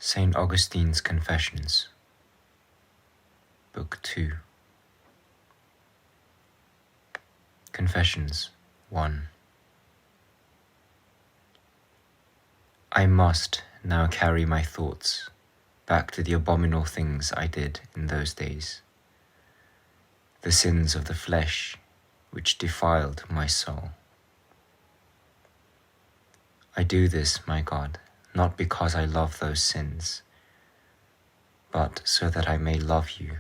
St. Augustine's Confessions, Book 2. Confessions 1. I must now carry my thoughts back to the abominable things I did in those days, the sins of the flesh which defiled my soul. I do this, my God, not because I love those sins, but so that I may love you.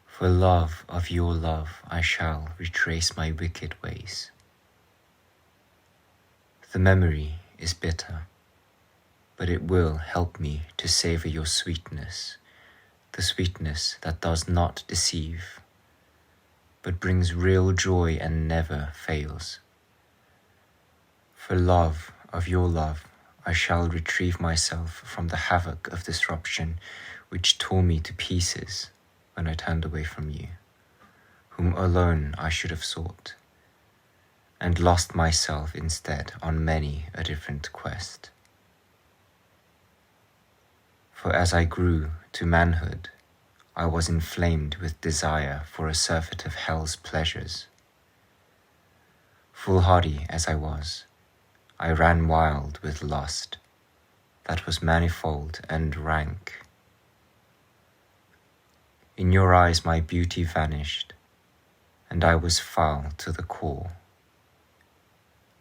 For love of your love I shall retrace my wicked ways. The memory is bitter, but it will help me to savor your sweetness, the sweetness that does not deceive, but brings real joy and never fails. For love of your love, I shall retrieve myself from the havoc of disruption which tore me to pieces when I turned away from you, whom alone I should have sought, and lost myself instead on many a different quest. For as I grew to manhood, I was inflamed with desire for a surfeit of hell's pleasures. Foolhardy as I was, I ran wild with lust that was manifold and rank. In your eyes my beauty vanished, and I was foul to the core.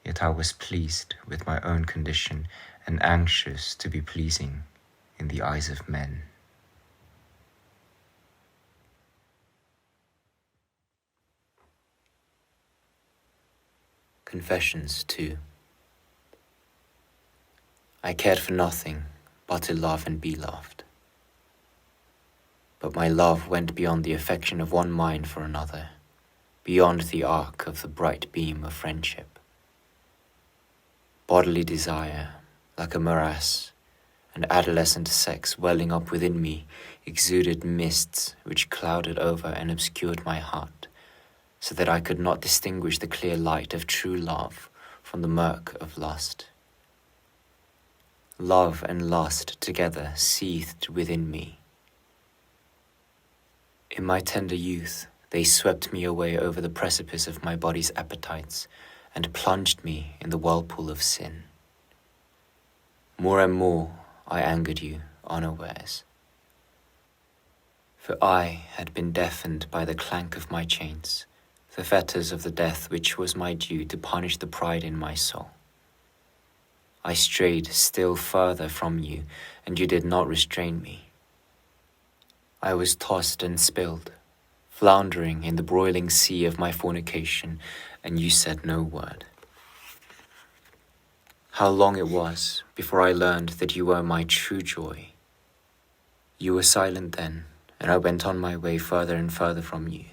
Yet I was pleased with my own condition and anxious to be pleasing in the eyes of men. Confessions 2. I cared for nothing but to love and be loved. But my love went beyond the affection of one mind for another, beyond the arc of the bright beam of friendship. Bodily desire, like a morass, and adolescent sex welling up within me, exuded mists which clouded over and obscured my heart, so that I could not distinguish the clear light of true love from the murk of lust. Love and lust together seethed within me. In my tender youth, they swept me away over the precipice of my body's appetites and plunged me in the whirlpool of sin. More and more I angered you unawares. For I had been deafened by the clank of my chains, the fetters of the death which was my due to punish the pride in my soul. I strayed still further from you, and you did not restrain me. I was tossed and spilled, floundering in the broiling sea of my fornication, and you said no word. How long it was before I learned that you were my true joy. You were silent then, and I went on my way further and further from you,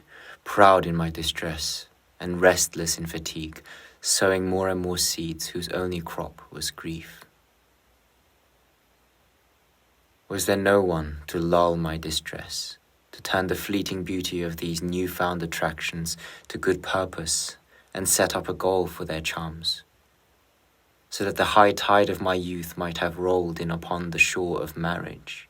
proud in my distress and restless in fatigue, sowing more and more seeds whose only crop was grief. Was there no one to lull my distress, to turn the fleeting beauty of these new-found attractions to good purpose and set up a goal for their charms, so that the high tide of my youth might have rolled in upon the shore of marriage?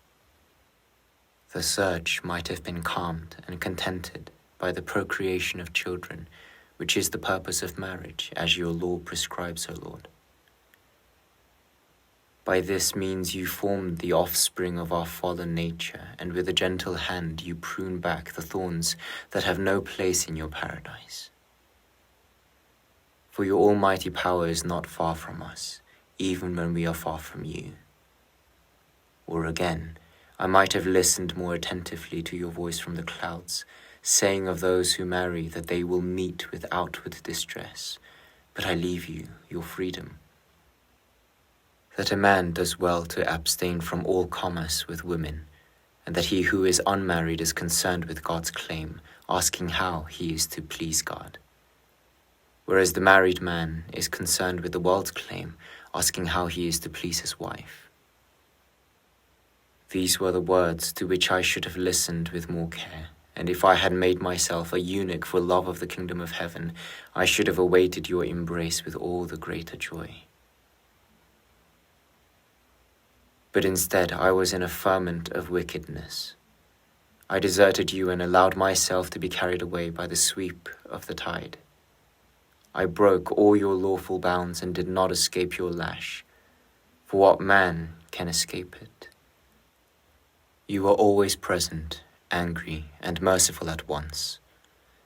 The surge might have been calmed and contented by the procreation of children, which is the purpose of marriage, as your law prescribes, O Lord. By this means you formed the offspring of our fallen nature, and with a gentle hand you prune back the thorns that have no place in your paradise. For your almighty power is not far from us, even when we are far from you. Or again, I might have listened more attentively to your voice from the clouds, saying of those who marry that they will meet with outward distress, but I leave you your freedom. That a man does well to abstain from all commerce with women, and that he who is unmarried is concerned with God's claim, asking how he is to please God, whereas the married man is concerned with the world's claim, asking how he is to please his wife. These were the words to which I should have listened with more care, and if I had made myself a eunuch for love of the kingdom of heaven, I should have awaited your embrace with all the greater joy. But instead I was in a ferment of wickedness. I deserted you and allowed myself to be carried away by the sweep of the tide. I broke all your lawful bounds and did not escape your lash, for what man can escape it? You are always present, angry and merciful at once,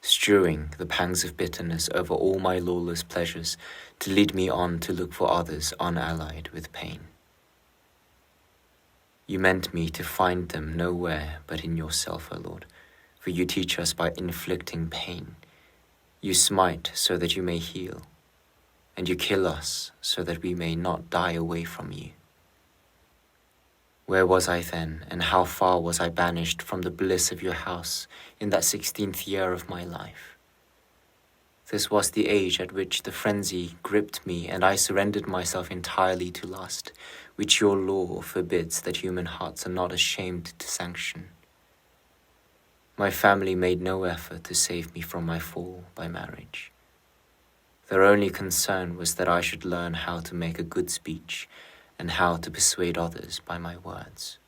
strewing the pangs of bitterness over all my lawless pleasures to lead me on to look for others unallied with pain. You meant me to find them nowhere but in yourself, O Lord, for you teach us by inflicting pain. You smite so that you may heal, and you kill us so that we may not die away from you. Where was I then, and how far was I banished from the bliss of your house in that 16th year of my life? This was the age at which the frenzy gripped me, and I surrendered myself entirely to lust, which your law forbids that human hearts are not ashamed to sanction. My family made no effort to save me from my fall by marriage. Their only concern was that I should learn how to make a good speech and how to persuade others by my words.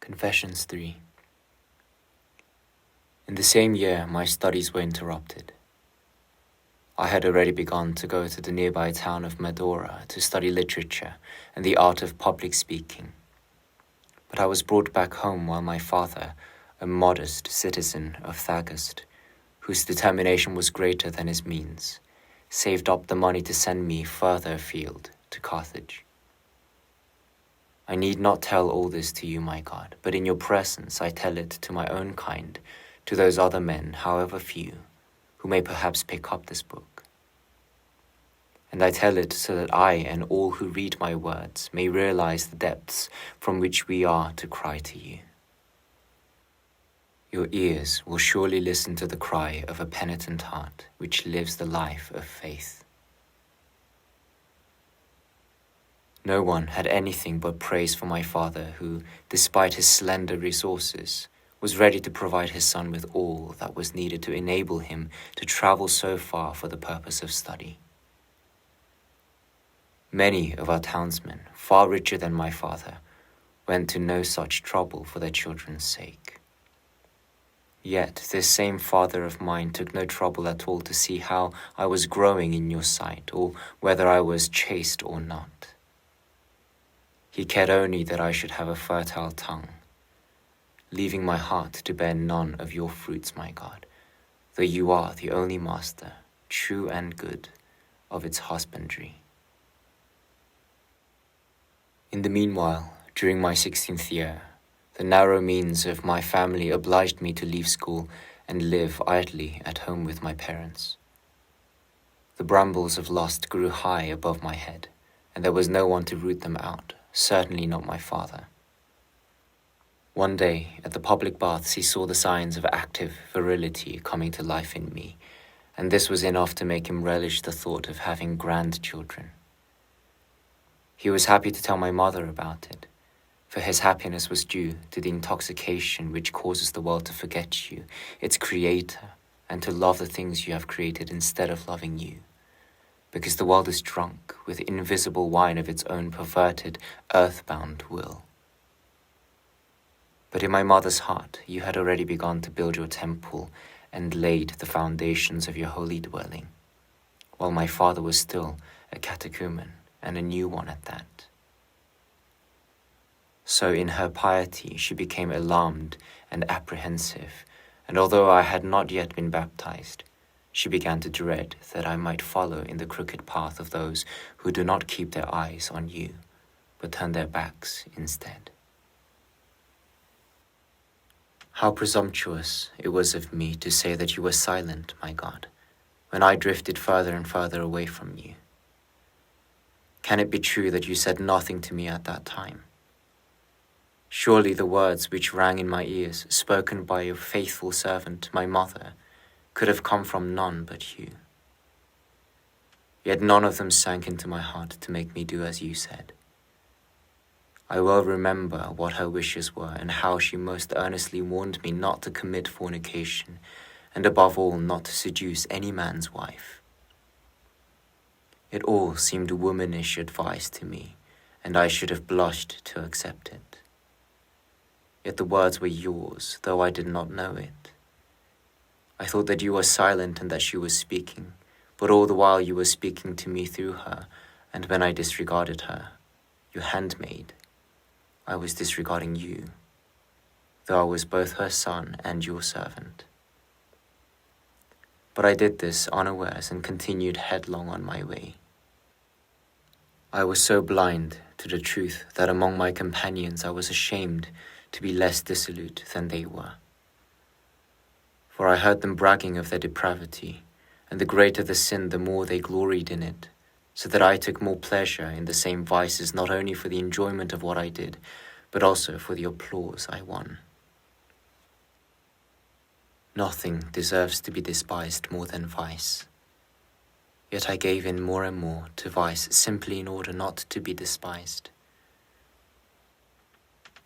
Confessions 3. In the same year, my studies were interrupted. I had already begun to go to the nearby town of Medora to study literature and the art of public speaking. But I was brought back home while my father, a modest citizen of Thagast, whose determination was greater than his means, saved up the money to send me further afield to Carthage. I need not tell all this to you, my God, but in your presence I tell it to my own kind, to those other men, however few, who may perhaps pick up this book. And I tell it so that I and all who read my words may realize the depths from which we are to cry to you. Your ears will surely listen to the cry of a penitent heart which lives the life of faith. No one had anything but praise for my father who, despite his slender resources, was ready to provide his son with all that was needed to enable him to travel so far for the purpose of study. Many of our townsmen, far richer than my father, went to no such trouble for their children's sake. Yet this same father of mine took no trouble at all to see how I was growing in your sight, or whether I was chaste or not. He cared only that I should have a fertile tongue, leaving my heart to bear none of your fruits, my God, though you are the only master, true and good, of its husbandry. In the meanwhile, during my 16th year, the narrow means of my family obliged me to leave school and live idly at home with my parents. The brambles of lust grew high above my head, and there was no one to root them out, certainly not my father. One day, at the public baths, he saw the signs of active virility coming to life in me, and this was enough to make him relish the thought of having grandchildren. He was happy to tell my mother about it, for his happiness was due to the intoxication which causes the world to forget you, its creator, and to love the things you have created instead of loving you, because the world is drunk with invisible wine of its own perverted, earthbound will. But in my mother's heart you had already begun to build your temple and laid the foundations of your holy dwelling, while my father was still a catechumen, and a new one at that. So in her piety she became alarmed and apprehensive, and although I had not yet been baptized, she began to dread that I might follow in the crooked path of those who do not keep their eyes on you, but turn their backs instead. How presumptuous it was of me to say that you were silent, my God, when I drifted further and further away from you. Can it be true that you said nothing to me at that time? Surely the words which rang in my ears, spoken by your faithful servant, my mother, could have come from none but you. Yet none of them sank into my heart to make me do as you said. I well remember what her wishes were, and how she most earnestly warned me not to commit fornication, and above all not to seduce any man's wife. It all seemed womanish advice to me, and I should have blushed to accept it. Yet the words were yours, though I did not know it. I thought that you were silent and that she was speaking, but all the while you were speaking to me through her, and when I disregarded her, your handmaid, I was disregarding you, though I was both her son and your servant. But I did this unawares and continued headlong on my way. I was so blind to the truth that among my companions I was ashamed to be less dissolute than they were. For I heard them bragging of their depravity, and the greater the sin, the more they gloried in it, so that I took more pleasure in the same vices, not only for the enjoyment of what I did, but also for the applause I won. Nothing deserves to be despised more than vice. Yet I gave in more and more to vice simply in order not to be despised.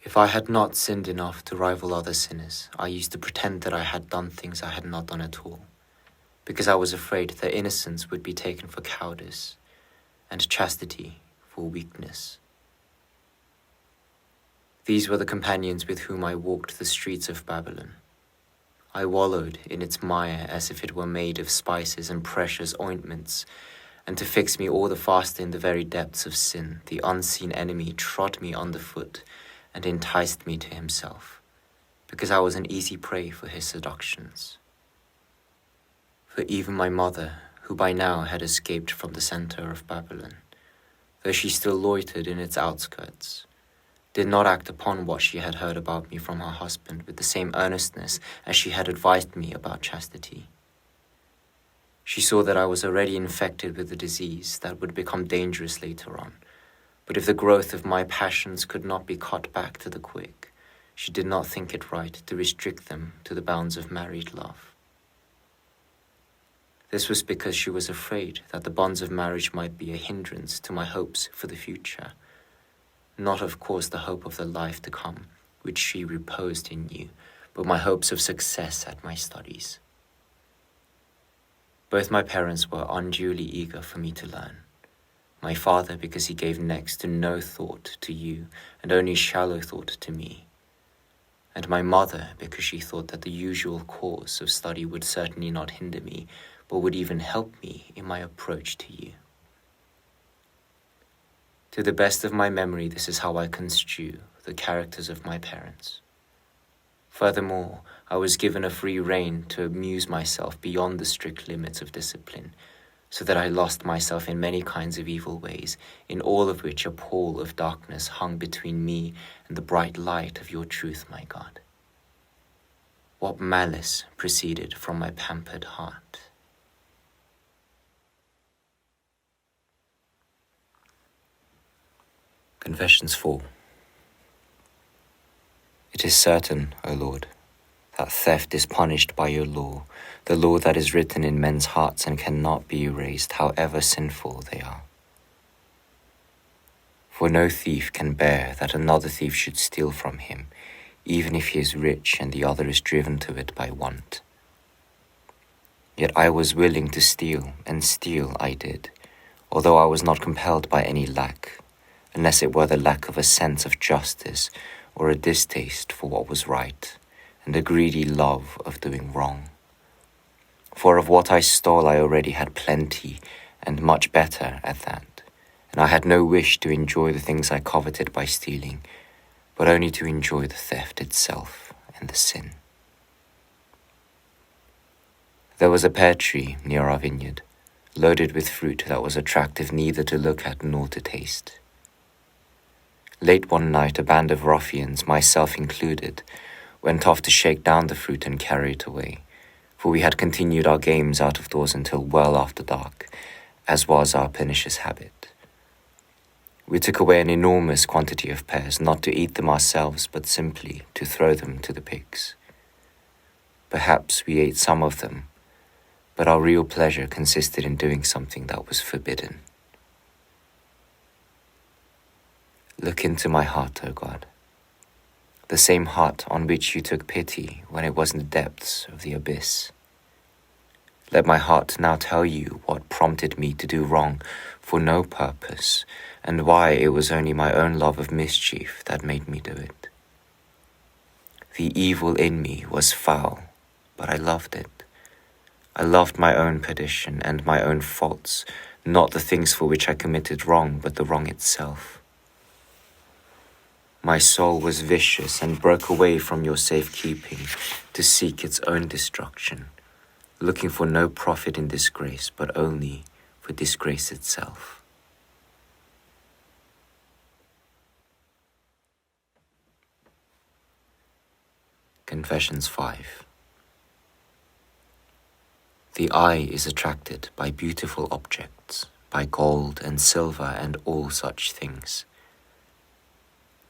If I had not sinned enough to rival other sinners, I used to pretend that I had done things I had not done at all, because I was afraid that innocence would be taken for cowardice, and chastity for weakness. These were the companions with whom I walked the streets of Babylon. I wallowed in its mire as if it were made of spices and precious ointments, and to fix me all the faster in the very depths of sin, the unseen enemy trod me underfoot and enticed me to himself, because I was an easy prey for his seductions. For even my mother, who by now had escaped from the center of Babylon, though she still loitered in its outskirts, did not act upon what she had heard about me from her husband with the same earnestness as she had advised me about chastity. She saw that I was already infected with a disease that would become dangerous later on, but if the growth of my passions could not be cut back to the quick, she did not think it right to restrict them to the bounds of married love. This was because she was afraid that the bonds of marriage might be a hindrance to my hopes for the future, not of course the hope of the life to come, which she reposed in you, but my hopes of success at my studies. Both my parents were unduly eager for me to learn. My father because he gave next to no thought to you and only shallow thought to me, and my mother because she thought that the usual course of study would certainly not hinder me, but would even help me in my approach to you. To the best of my memory, this is how I construe the characters of my parents. Furthermore, I was given a free rein to amuse myself beyond the strict limits of discipline, so that I lost myself in many kinds of evil ways, in all of which a pall of darkness hung between me and the bright light of your truth, my God. What malice proceeded from my pampered heart? Confessions 4. It is certain, O Lord, that theft is punished by your law, the law that is written in men's hearts and cannot be erased, however sinful they are. For no thief can bear that another thief should steal from him, even if he is rich and the other is driven to it by want. Yet I was willing to steal, and steal I did, although I was not compelled by any lack, unless it were the lack of a sense of justice or a distaste for what was right, and a greedy love of doing wrong. For of what I stole I already had plenty, and much better at that, and I had no wish to enjoy the things I coveted by stealing, but only to enjoy the theft itself and the sin. There was a pear tree near our vineyard, loaded with fruit that was attractive neither to look at nor to taste. Late one night, a band of ruffians, myself included, went off to shake down the fruit and carry it away, for we had continued our games out of doors until well after dark, as was our pernicious habit. We took away an enormous quantity of pears, not to eat them ourselves, but simply to throw them to the pigs. Perhaps we ate some of them, but our real pleasure consisted in doing something that was forbidden. Look into my heart, O God, the same heart on which you took pity when it was in the depths of the abyss. Let my heart now tell you what prompted me to do wrong, for no purpose, and why it was only my own love of mischief that made me do it. The evil in me was foul, but I loved it. I loved my own perdition and my own faults, not the things for which I committed wrong, but the wrong itself. My soul was vicious and broke away from your safekeeping to seek its own destruction, looking for no profit in disgrace, but only for disgrace itself. Confessions 5. The eye is attracted by beautiful objects, by gold and silver and all such things.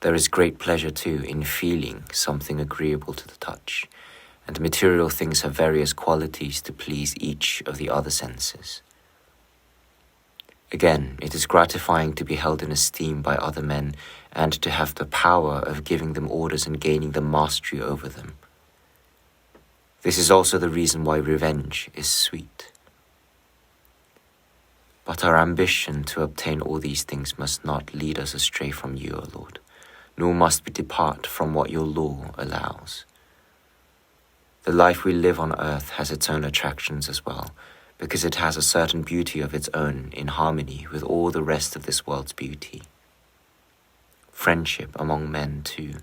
There is great pleasure too in feeling something agreeable to the touch, and material things have various qualities to please each of the other senses. Again, it is gratifying to be held in esteem by other men and to have the power of giving them orders and gaining the mastery over them. This is also the reason why revenge is sweet. But our ambition to obtain all these things must not lead us astray from you, O Lord, nor must we depart from what your law allows. The life we live on earth has its own attractions as well, because it has a certain beauty of its own in harmony with all the rest of this world's beauty. Friendship among men, too,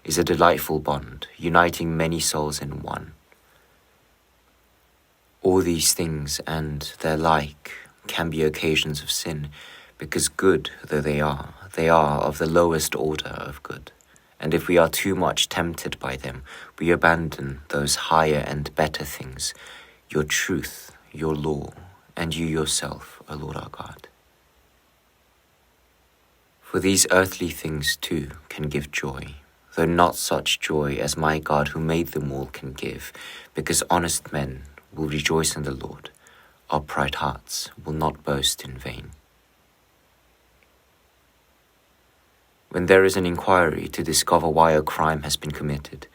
is a delightful bond, uniting many souls in one. All these things and their like can be occasions of sin, because good though they are of the lowest order of good. And if we are too much tempted by them, we abandon those higher and better things, your truth, your law, and you yourself, O Lord our God. For these earthly things too can give joy, though not such joy as my God who made them all can give, because honest men will rejoice in the Lord, upright hearts will not boast in vain. When there is an inquiry to discover why a crime has been committed,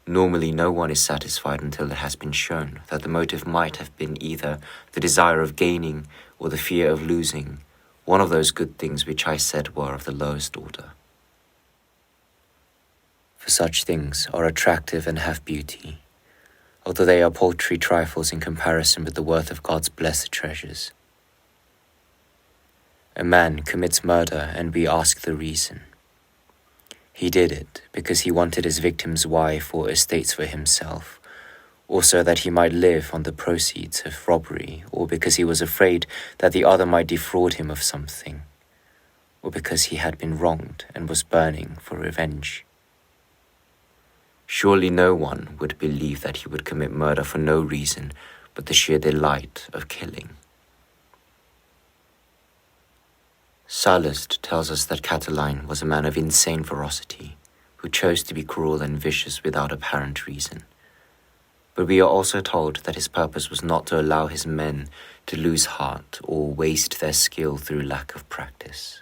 normally no one is satisfied until it has been shown that the motive might have been either the desire of gaining or the fear of losing, one of those good things which I said were of the lowest order. For such things are attractive and have beauty, although they are paltry trifles in comparison with the worth of God's blessed treasures. A man commits murder and we ask the reason. He did it because he wanted his victim's wife or estates for himself, or so that he might live on the proceeds of robbery, or because he was afraid that the other might defraud him of something, or because he had been wronged and was burning for revenge. Surely no one would believe that he would commit murder for no reason but the sheer delight of killing. Sallust tells us that Catiline was a man of insane ferocity, who chose to be cruel and vicious without apparent reason. But we are also told that his purpose was not to allow his men to lose heart or waste their skill through lack of practice.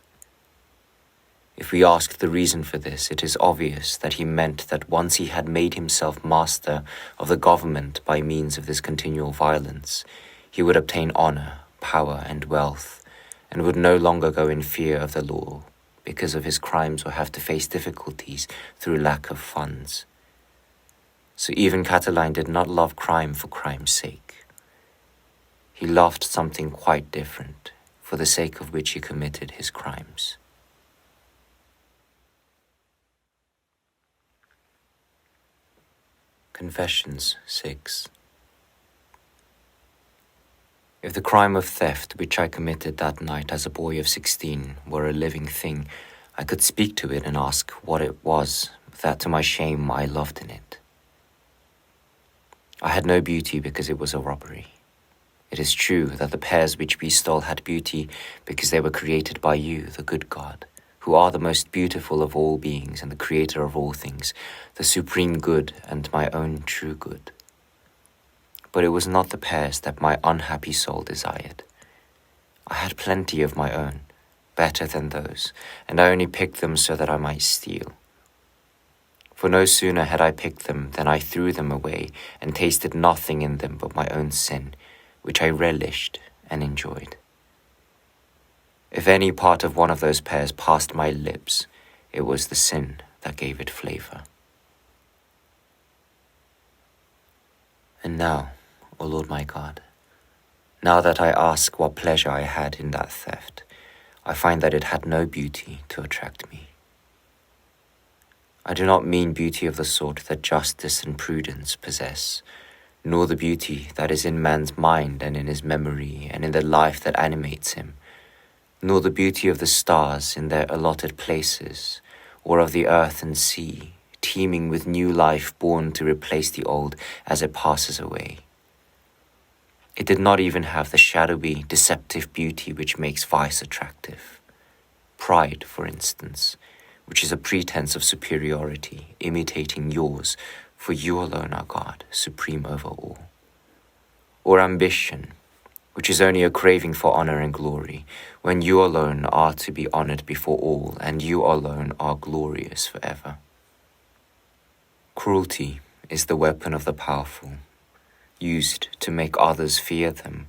If we ask the reason for this, it is obvious that he meant that once he had made himself master of the government by means of this continual violence, he would obtain honor, power, and wealth, and would no longer go in fear of the law because of his crimes or have to face difficulties through lack of funds. So even Catiline did not love crime for crime's sake. He loved something quite different, for the sake of which he committed his crimes. Confessions 6. If the crime of theft which I committed that night as a boy of 16 were a living thing, I could speak to it and ask what it was that to my shame I loved in it. I had no beauty because it was a robbery. It is true that the pears which we stole had beauty because they were created by you, the good God, who are the most beautiful of all beings and the creator of all things, the supreme good and my own true good. But it was not the pears that my unhappy soul desired. I had plenty of my own, better than those, and I only picked them so that I might steal. For no sooner had I picked them than I threw them away and tasted nothing in them but my own sin, which I relished and enjoyed. If any part of one of those pears passed my lips, it was the sin that gave it flavor. And now, O Lord my God, now that I ask what pleasure I had in that theft, I find that it had no beauty to attract me. I do not mean beauty of the sort that justice and prudence possess, nor the beauty that is in man's mind and in his memory and in the life that animates him, nor the beauty of the stars in their allotted places, or of the earth and sea, teeming with new life born to replace the old as it passes away. It did not even have the shadowy, deceptive beauty which makes vice attractive. Pride, for instance, which is a pretense of superiority, imitating yours, for you alone are God, supreme over all. Or ambition, which is only a craving for honor and glory, when you alone are to be honored before all, and you alone are glorious forever. Cruelty is the weapon of the powerful, used to make others fear them.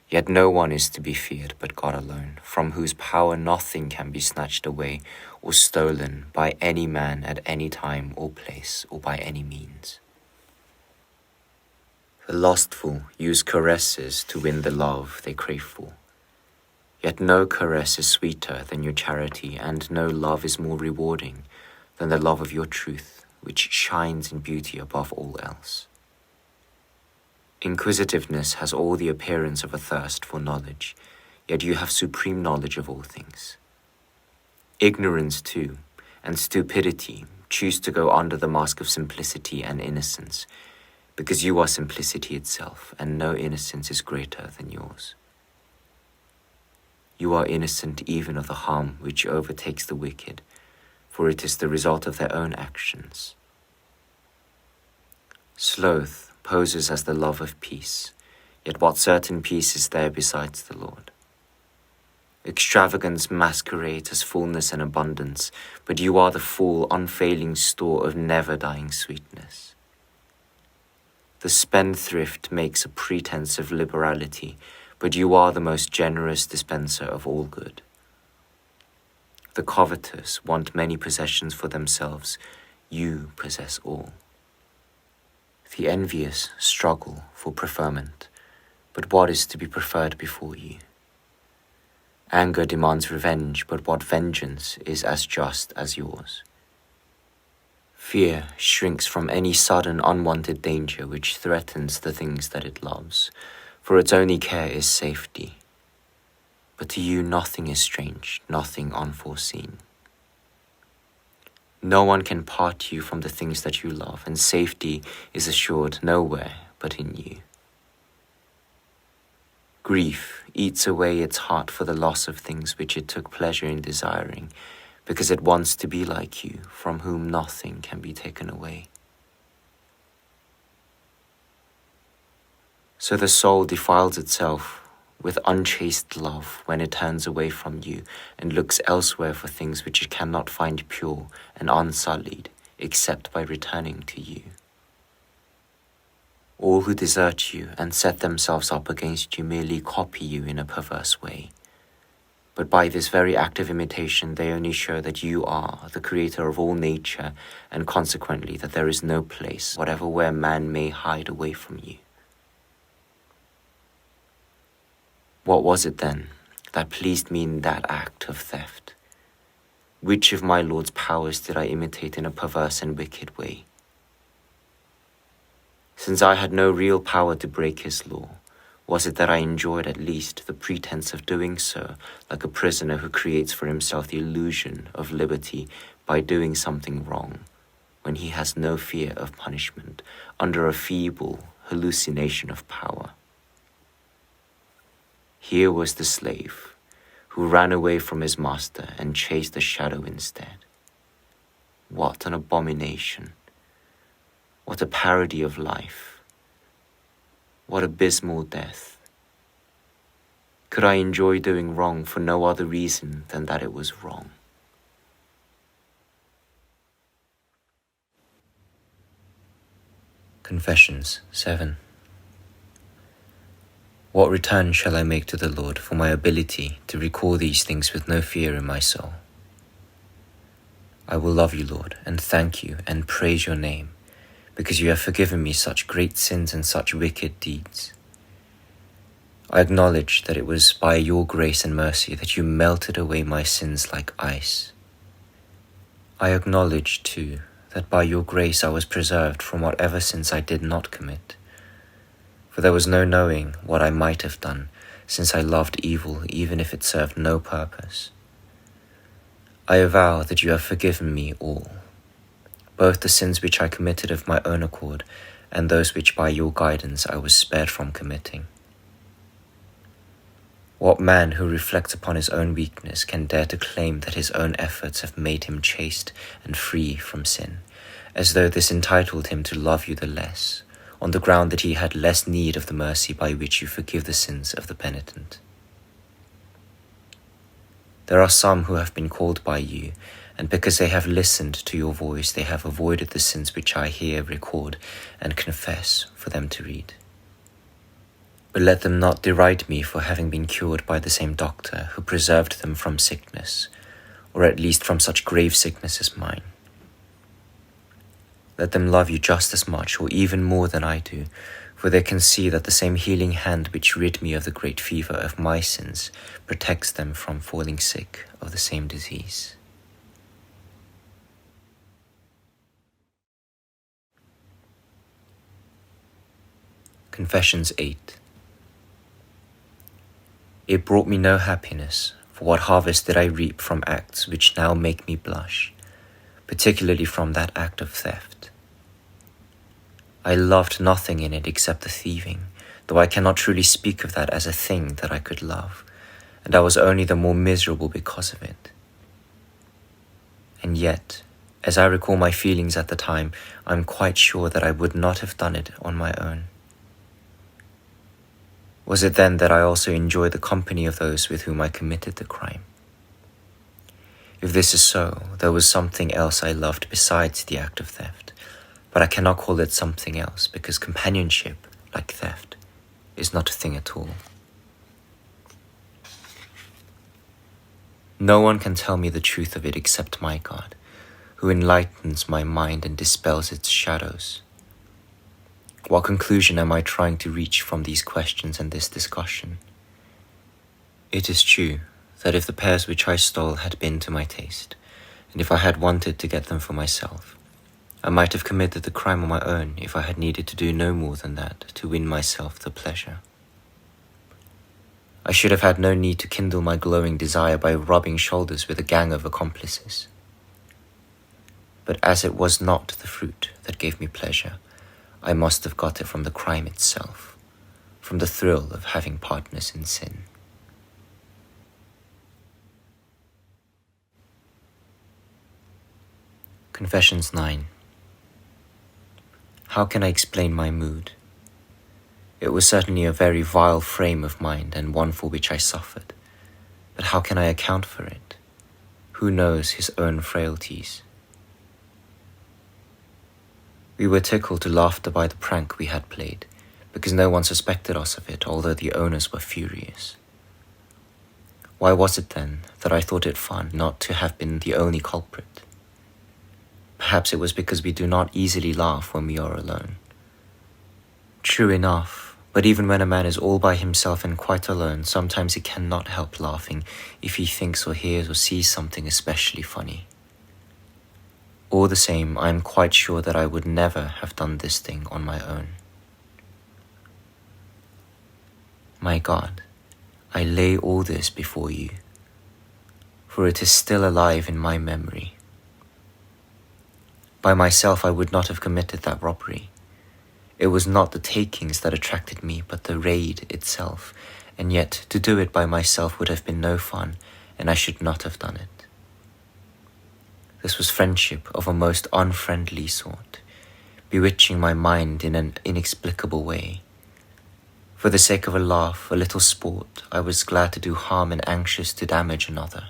Yet no one is to be feared but God alone, from whose power nothing can be snatched away or stolen by any man at any time or place or by any means. The lustful use caresses to win the love they crave for. Yet no caress is sweeter than your charity, and no love is more rewarding than the love of your truth, which shines in beauty above all else. Inquisitiveness has all the appearance of a thirst for knowledge, yet you have supreme knowledge of all things. Ignorance, too, and stupidity choose to go under the mask of simplicity and innocence, because you are simplicity itself, and no innocence is greater than yours. You are innocent even of the harm which overtakes the wicked, for it is the result of their own actions. Sloth poses as the love of peace, yet what certain peace is there besides the Lord? Extravagance masquerades as fullness and abundance, but you are the full, unfailing store of never-dying sweetness. The spendthrift makes a pretense of liberality, but you are the most generous dispenser of all good. The covetous want many possessions for themselves, you possess all. The envious struggle for preferment, but what is to be preferred before you? Anger demands revenge, but what vengeance is as just as yours? Fear shrinks from any sudden unwanted danger which threatens the things that it loves, for its only care is safety. But to you nothing is strange, nothing unforeseen. No one can part you from the things that you love, and safety is assured nowhere but in you. Grief eats away its heart for the loss of things which it took pleasure in desiring, because it wants to be like you, from whom nothing can be taken away. So the soul defiles itself with unchaste love when it turns away from you and looks elsewhere for things which it cannot find pure and unsullied except by returning to you. All who desert you and set themselves up against you merely copy you in a perverse way. But by this very act of imitation they only show that you are the creator of all nature, and consequently that there is no place whatever where man may hide away from you. What was it then that pleased me in that act of theft? Which of my Lord's powers did I imitate in a perverse and wicked way? Since I had no real power to break his law, was it that I enjoyed at least the pretense of doing so, like a prisoner who creates for himself the illusion of liberty by doing something wrong, when he has no fear of punishment, under a feeble hallucination of power? Here was the slave, who ran away from his master and chased a shadow instead. What an abomination! What a parody of life! What abysmal death! Could I enjoy doing wrong for no other reason than that it was wrong? Confessions 7. What return shall I make to the Lord for my ability to recall these things with no fear in my soul? I will love you, Lord, and thank you and praise your name, because you have forgiven me such great sins and such wicked deeds. I acknowledge that it was by your grace and mercy that you melted away my sins like ice. I acknowledge, too, that by your grace I was preserved from whatever sins I did not commit. For there was no knowing what I might have done, since I loved evil even if it served no purpose. I avow that you have forgiven me all, both the sins which I committed of my own accord and those which by your guidance I was spared from committing. What man who reflects upon his own weakness can dare to claim that his own efforts have made him chaste and free from sin, as though this entitled him to love you the less, on the ground that he had less need of the mercy by which you forgive the sins of the penitent? There are some who have been called by you, and because they have listened to your voice, they have avoided the sins which I here record and confess for them to read. But let them not deride me for having been cured by the same doctor who preserved them from sickness, or at least from such grave sickness as mine. Let them love you just as much or even more than I do, for they can see that the same healing hand which rid me of the great fever of my sins protects them from falling sick of the same disease. Confessions 8. It brought me no happiness, for what harvest did I reap from acts which now make me blush, particularly from that act of theft. I loved nothing in it except the thieving, though I cannot truly speak of that as a thing that I could love, and I was only the more miserable because of it. And yet, as I recall my feelings at the time, I am quite sure that I would not have done it on my own. Was it then that I also enjoyed the company of those with whom I committed the crime? If this is so, there was something else I loved besides the act of theft, but I cannot call it something else because companionship, like theft, is not a thing at all. No one can tell me the truth of it except my God, who enlightens my mind and dispels its shadows. What conclusion am I trying to reach from these questions and this discussion? It is true that if the pears which I stole had been to my taste, and if I had wanted to get them for myself, I might have committed the crime on my own if I had needed to do no more than that to win myself the pleasure. I should have had no need to kindle my glowing desire by rubbing shoulders with a gang of accomplices. But as it was not the fruit that gave me pleasure, I must have got it from the crime itself, from the thrill of having partners in sin. Confessions 9. How can I explain my mood? It was certainly a very vile frame of mind and one for which I suffered. But how can I account for it? Who knows his own frailties? We were tickled to laughter by the prank we had played, because no one suspected us of it, although the owners were furious. Why was it then that I thought it fun not to have been the only culprit? Perhaps it was because we do not easily laugh when we are alone. True enough, but even when a man is all by himself and quite alone, sometimes he cannot help laughing if he thinks or hears or sees something especially funny. All the same, I am quite sure that I would never have done this thing on my own. My God, I lay all this before you, for it is still alive in my memory. By myself I would not have committed that robbery. It was not the takings that attracted me, but the raid itself, and yet to do it by myself would have been no fun, and I should not have done it. This was friendship of a most unfriendly sort, bewitching my mind in an inexplicable way. For the sake of a laugh, a little sport, I was glad to do harm and anxious to damage another,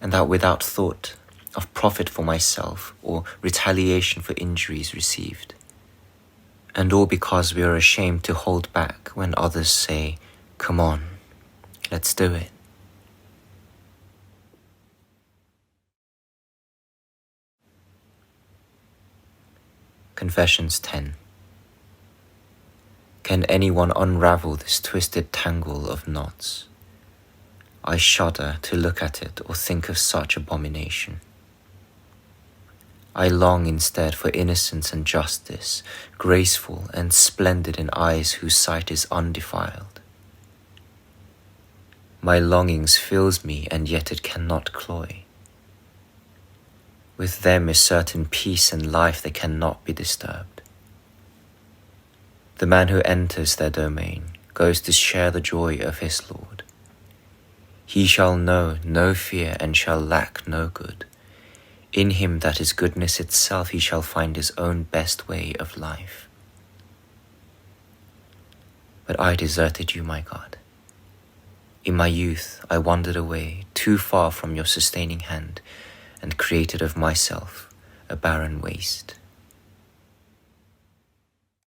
and that without thought of profit for myself or retaliation for injuries received. And all because we are ashamed to hold back when others say, "Come on, let's do it." Confessions 10. Can anyone unravel this twisted tangle of knots? I shudder to look at it or think of such abomination. I long instead for innocence and justice, graceful and splendid in eyes whose sight is undefiled. My longings fills me, and yet it cannot cloy. With them is certain peace and life that cannot be disturbed. The man who enters their domain goes to share the joy of his Lord. He shall know no fear and shall lack no good. In him that is goodness itself he shall find his own best way of life. But I deserted you, my God. In my youth I wandered away too far from your sustaining hand and created of myself a barren waste.